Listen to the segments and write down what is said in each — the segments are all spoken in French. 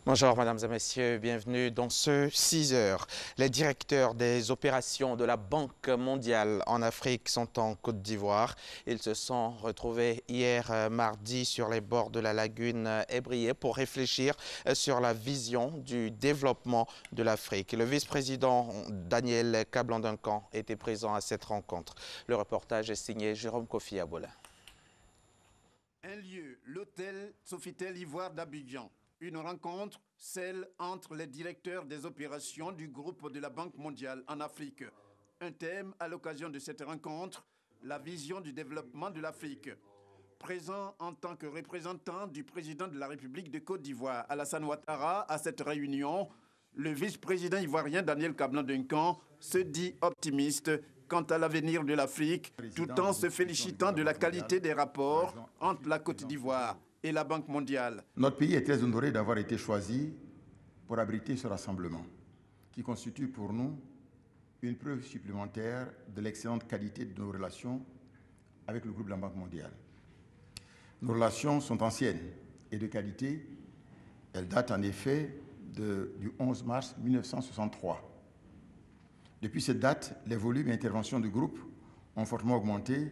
Bonjour mesdames et messieurs, bienvenue dans ce 6 heures. Les directeurs des opérations de la Banque mondiale en Afrique sont en Côte d'Ivoire. Ils se sont retrouvés hier mardi sur les bords de la lagune Ébrié pour réfléchir sur la vision du développement de l'Afrique. Le vice-président Daniel Kablan-Duncan était présent à cette rencontre. Le reportage est signé Jérôme Kofi Abola. Un lieu, l'hôtel Sofitel Ivoire d'Abidjan. Une rencontre, celle entre les directeurs des opérations du groupe de la Banque mondiale en Afrique. Un thème à l'occasion de cette rencontre, la vision du développement de l'Afrique. Présent en tant que représentant du président de la République de Côte d'Ivoire, Alassane Ouattara, à cette réunion, le vice-président ivoirien Daniel Kablan-Duncan se dit optimiste quant à l'avenir de l'Afrique, tout en se félicitant de la qualité des rapports entre la Côte d'Ivoire et la Banque mondiale. Notre pays est très honoré d'avoir été choisi pour abriter ce rassemblement, qui constitue pour nous une preuve supplémentaire de l'excellente qualité de nos relations avec le groupe de la Banque mondiale. Nos relations sont anciennes et de qualité. Elles datent en effet du 11 mars 1963. Depuis cette date, les volumes et interventions du groupe ont fortement augmenté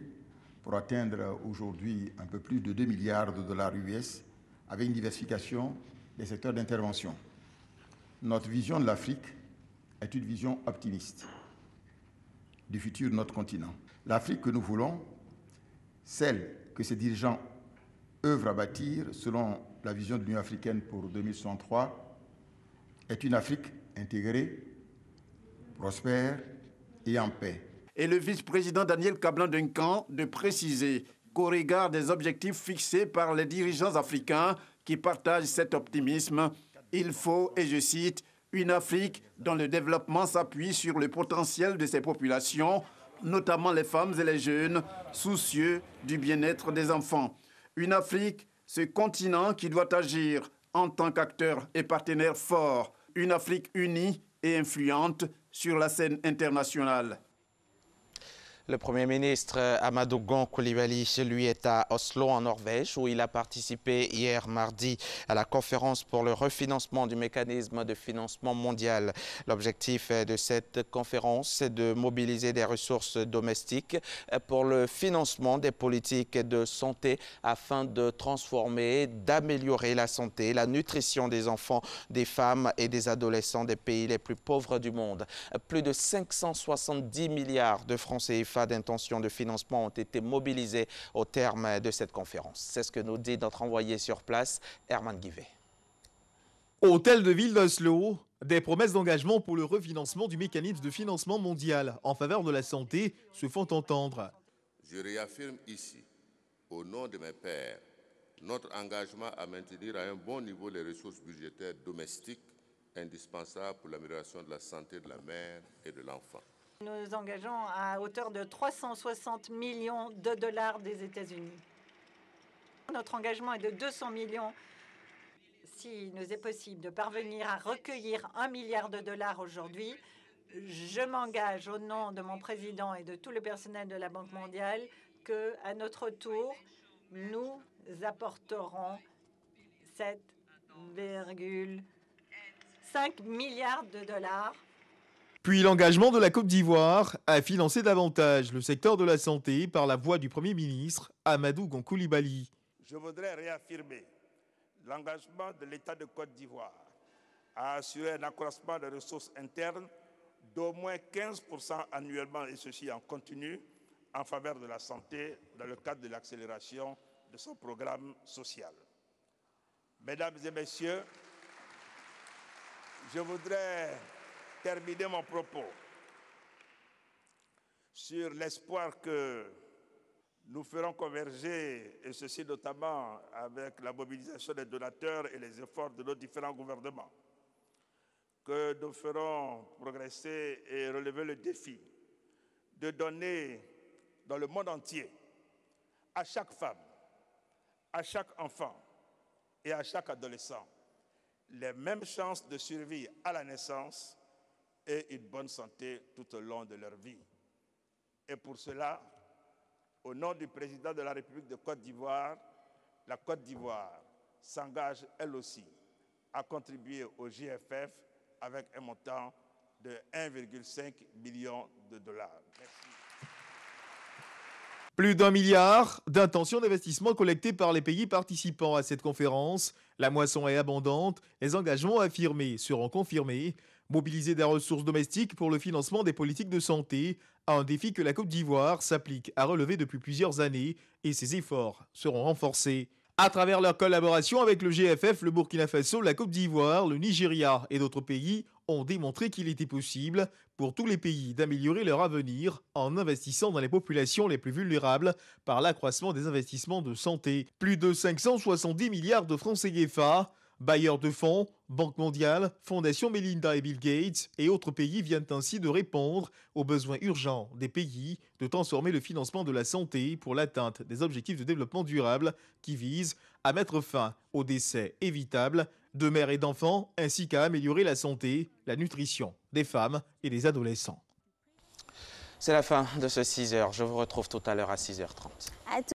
pour atteindre aujourd'hui un peu plus de 2 milliards de dollars US avec une diversification des secteurs d'intervention. Notre vision de l'Afrique est une vision optimiste du futur de notre continent. L'Afrique que nous voulons, celle que ses dirigeants œuvrent à bâtir selon la vision de l'Union africaine pour 2063, est une Afrique intégrée, prospère et en paix. Et le vice-président Daniel Kablan-Duncan de préciser qu'au regard des objectifs fixés par les dirigeants africains qui partagent cet optimisme, il faut, et je cite, une Afrique dont le développement s'appuie sur le potentiel de ses populations, notamment les femmes et les jeunes, soucieux du bien-être des enfants. Une Afrique, ce continent qui doit agir en tant qu'acteur et partenaire fort. Une Afrique unie et influente sur la scène internationale. Le Premier ministre Amadou Gon Coulibaly, lui, est à Oslo, en Norvège, où il a participé hier mardi à la conférence pour le refinancement du mécanisme de financement mondial. L'objectif de cette conférence, c'est de mobiliser des ressources domestiques pour le financement des politiques de santé afin de transformer, d'améliorer la santé, la nutrition des enfants, des femmes et des adolescents des pays les plus pauvres du monde. Plus de 570 milliards de francs CFA d'intentions de financement ont été mobilisés au terme de cette conférence. C'est ce que nous dit notre envoyé sur place, Herman Guivet. Au hôtel de ville d'Oslo, des promesses d'engagement pour le refinancement du mécanisme de financement mondial en faveur de la santé se font entendre. Je réaffirme ici, au nom de mes pairs, notre engagement à maintenir à un bon niveau les ressources budgétaires domestiques indispensables pour l'amélioration de la santé de la mère et de l'enfant. Nous engageons à hauteur de 360 millions de dollars des États-Unis. Notre engagement est de 200 millions. S'il nous est possible de parvenir à recueillir 1 milliard de dollars aujourd'hui, je m'engage au nom de mon président et de tout le personnel de la Banque mondiale qu'à notre tour, nous apporterons 7,5 milliards de dollars. Puis l'engagement de la Côte d'Ivoire à financer davantage le secteur de la santé par la voix du Premier ministre Amadou Gon Coulibaly. Je voudrais réaffirmer l'engagement de l'État de Côte d'Ivoire à assurer un accroissement des ressources internes d'au moins 15% annuellement, et ceci en continu, en faveur de la santé dans le cadre de l'accélération de son programme social. Mesdames et messieurs, je voudrais terminer mon propos sur l'espoir que nous ferons converger, et ceci notamment avec la mobilisation des donateurs et les efforts de nos différents gouvernements, que nous ferons progresser et relever le défi de donner dans le monde entier à chaque femme, à chaque enfant et à chaque adolescent les mêmes chances de survie à la naissance et une bonne santé tout au long de leur vie. Et pour cela, au nom du président de la République de Côte d'Ivoire, la Côte d'Ivoire s'engage elle aussi a contribué au GFF avec un montant de 1,5 million de dollars. Merci. Plus d'1 milliard d'intentions d'investissement collectées par les pays participants à cette conférence. La moisson est abondante, les engagements affirmés seront confirmés. Mobiliser des ressources domestiques pour le financement des politiques de santé, un défi que la Côte d'Ivoire s'applique à relever depuis plusieurs années et ses efforts seront renforcés. À travers leur collaboration avec le GFF, le Burkina Faso, la Côte d'Ivoire, le Nigeria et d'autres pays ont démontré qu'il était possible pour tous les pays d'améliorer leur avenir en investissant dans les populations les plus vulnérables par l'accroissement des investissements de santé. Plus de 570 milliards de francs CFA, bailleurs de fonds, Banque mondiale, Fondation Melinda et Bill Gates et autres pays viennent ainsi de répondre aux besoins urgents des pays de transformer le financement de la santé pour l'atteinte des objectifs de développement durable qui visent à mettre fin aux décès évitables de mères et d'enfants ainsi qu'à améliorer la santé, la nutrition des femmes et des adolescents. C'est la fin de ce 6h. Je vous retrouve tout à l'heure à 6h30.